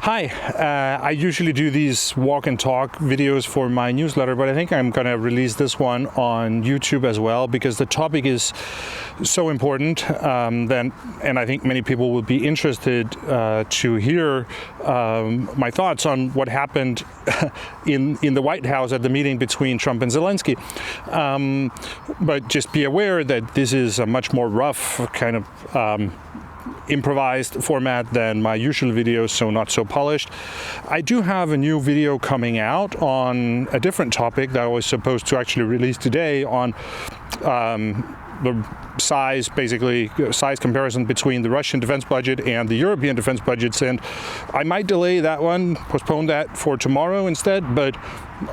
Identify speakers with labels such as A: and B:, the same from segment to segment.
A: Hi, I usually do these walk and talk videos for my newsletter, but I think I'm going to release this one on YouTube as well because the topic is so important and I think many people will be interested to hear my thoughts on what happened in the White House at the meeting between Trump and Zelensky. But just be aware that this is a much more rough kind of improvised format than my usual videos, so not so polished. I do have a new video coming out on a different topic that I was supposed to actually release today on the size comparison between the Russian defense budget and the European defense budgets, and I might delay that one, postpone that for tomorrow instead, but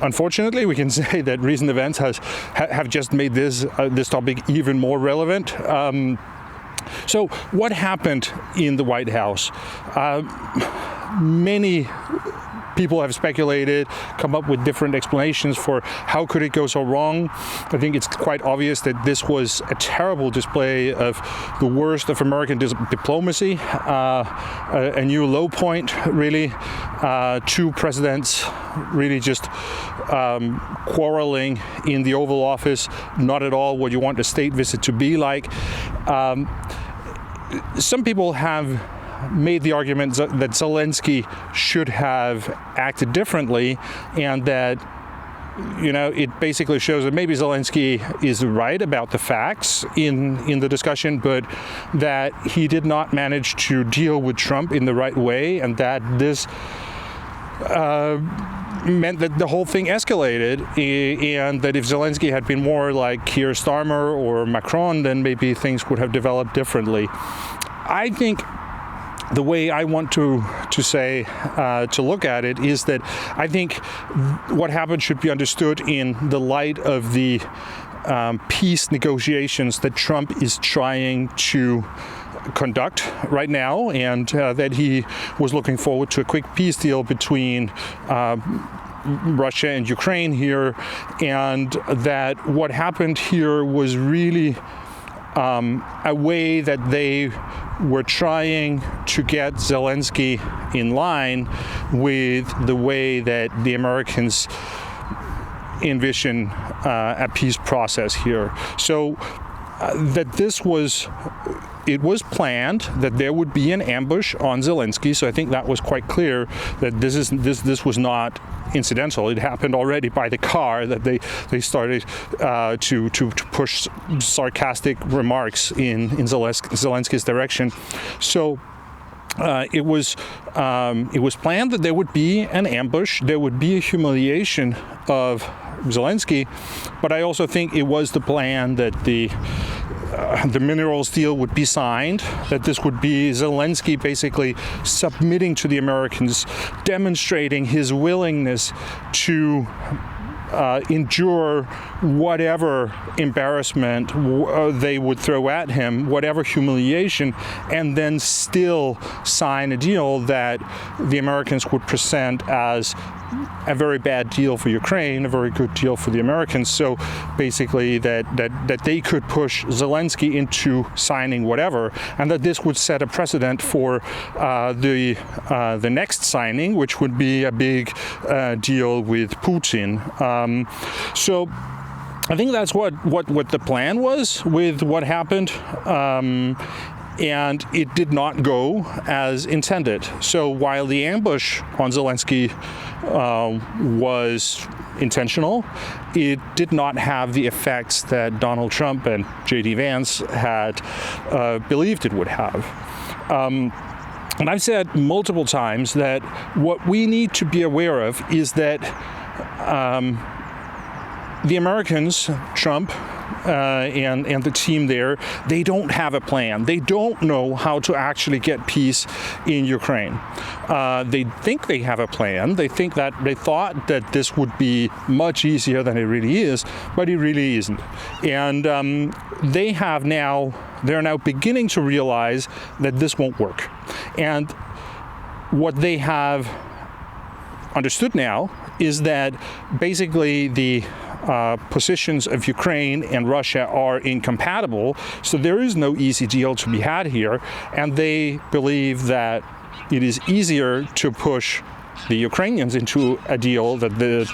A: unfortunately we can say that recent events have just made this topic even more relevant. So what happened in the White House? Many people have speculated, come up with different explanations for how could it go so wrong. I think it's quite obvious that this was a terrible display of the worst of American diplomacy, a new low point, really. Two presidents really just quarreling in the Oval Office, not at all what you want a state visit to be like. Some people have made the argument that Zelensky should have acted differently, and that, you know, it basically shows that maybe Zelensky is right about the facts in the discussion, but that he did not manage to deal with Trump in the right way, and that this meant that the whole thing escalated, and that if Zelensky had been more like Keir Starmer or Macron, then maybe things would have developed differently. I think the way I want to look at it is that I think what happened should be understood in the light of the peace negotiations that Trump is trying to conduct right now, and that he was looking forward to a quick peace deal between Russia and Ukraine here, and that what happened here was really a way that they were trying to get Zelensky in line with the way that the Americans envision a peace process here. So that it was planned that there would be an ambush on Zelensky. So I think that was quite clear that this was not incidental. It happened already by the car that they started to push sarcastic remarks in Zelensky's direction. So it was planned that there would be an ambush, there would be a humiliation of Zelensky, but I also think it was the plan that the minerals deal would be signed, that this would be Zelensky basically submitting to the Americans, demonstrating his willingness to endure whatever embarrassment they would throw at him, whatever humiliation, and then still sign a deal that the Americans would present as a very bad deal for Ukraine, a very good deal for the Americans. So basically that they could push Zelensky into signing whatever, and that this would set a precedent for the next signing, which would be a big deal with Putin. So I think that's what the plan was with what happened. And it did not go as intended. So while the ambush on Zelensky was intentional, it did not have the effects that Donald Trump and Vance had believed it would have. And I've said multiple times that what we need to be aware of is that the Americans, Trump, and the team there, they don't have a plan. They don't know how to actually get peace in Ukraine. They think they have a plan. They thought that this would be much easier than it really is, but it really isn't. And they're now beginning to realize that this won't work. And what they have understood now is that basically the positions of Ukraine and Russia are incompatible, so there is no easy deal to be had here, and they believe that it is easier to push the Ukrainians into a deal,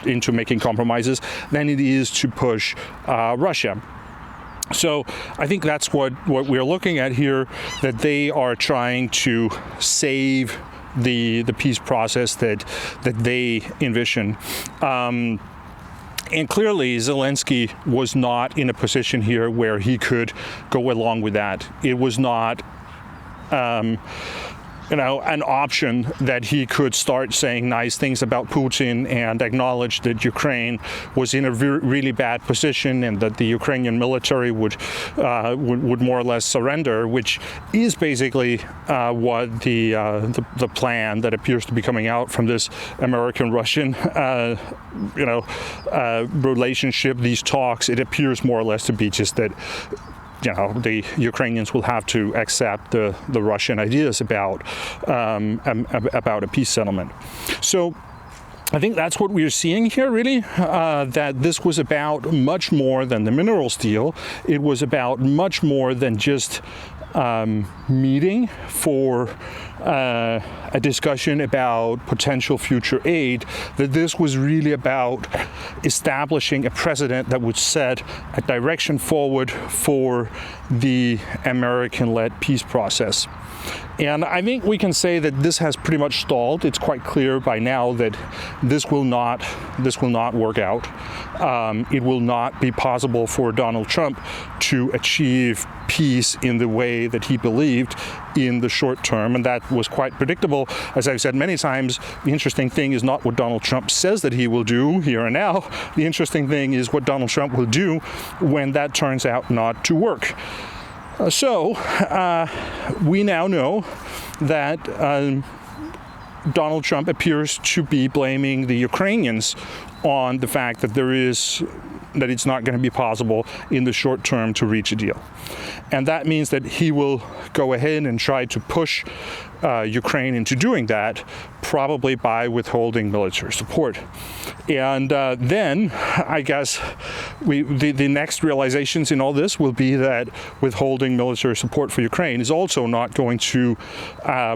A: into making compromises, than it is to push Russia. So I think that's what we're looking at here, that they are trying to save the peace process that they envision. And clearly, Zelensky was not in a position here where he could go along with that. It was not an option that he could start saying nice things about Putin and acknowledge that Ukraine was in a really bad position and that the Ukrainian military would more or less surrender, which is basically what the plan that appears to be coming out from this American-Russian relationship, these talks. It appears more or less to be just that the Ukrainians will have to accept the Russian ideas about a peace settlement. So I think that's what we're seeing here, really, that this was about much more than the minerals deal. It was about much more than just meeting for a discussion about potential future aid, that this was really about establishing a precedent that would set a direction forward for the American-led peace process. And I think we can say that this has pretty much stalled. It's quite clear by now that this will not work out. It will not be possible for Donald Trump to achieve peace in the way that he believed in the short term, and that was quite predictable. As I've said many times, the interesting thing is not what Donald Trump says that he will do here and now. The interesting thing is what Donald Trump will do when that turns out not to work. So we now know that Donald Trump appears to be blaming the Ukrainians on the fact that that it's not going to be possible in the short term to reach a deal. And that means that he will go ahead and try to push Ukraine into doing that, probably by withholding military support. And then, I guess, the next realizations in all this will be that withholding military support for Ukraine is also not going to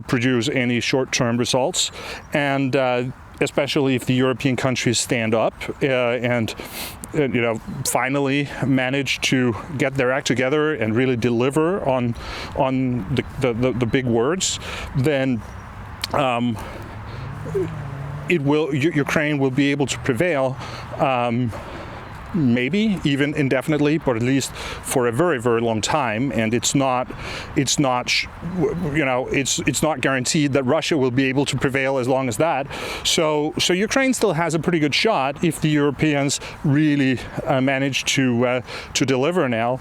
A: produce any short-term results. And especially if the European countries stand up and finally manage to get their act together and really deliver on the big words, then Ukraine will be able to prevail. Maybe even indefinitely, but at least for a very, very long time. And it's not guaranteed that Russia will be able to prevail as long as that. So Ukraine still has a pretty good shot if the Europeans really manage to deliver now.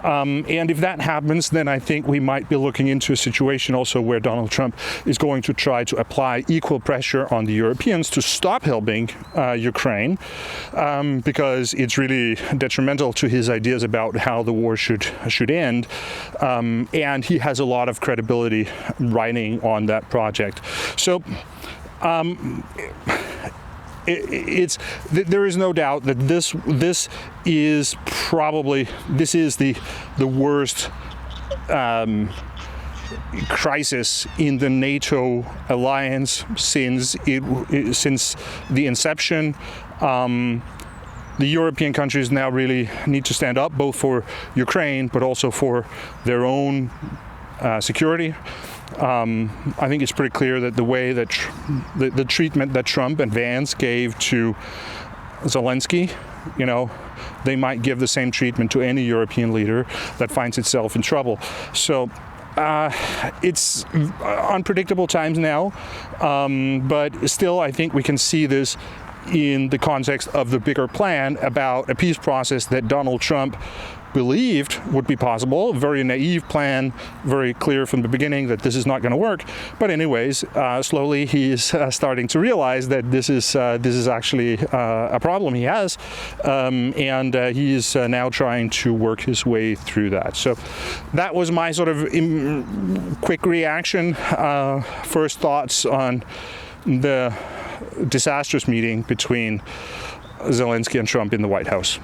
A: And if that happens, then I think we might be looking into a situation also where Donald Trump is going to try to apply equal pressure on the Europeans to stop helping Ukraine, because it's really detrimental to his ideas about how the war should end, and he has a lot of credibility riding on that project. So there is no doubt that this is the worst crisis in the NATO alliance since the inception. The European countries now really need to stand up, both for Ukraine, but also for their own security. I think it's pretty clear that the way that the treatment that Trump and Vance gave to Zelensky, they might give the same treatment to any European leader that finds itself in trouble. So it's unpredictable times now, but still I think we can see this in the context of the bigger plan about a peace process that Donald Trump believed would be possible. A very naive plan, very clear from the beginning that this is not going to work. But anyways, slowly he is starting to realize that this is actually a problem he has, and he is now trying to work his way through that. So that was my sort of quick reaction, first thoughts on the disastrous meeting between Zelensky and Trump in the White House.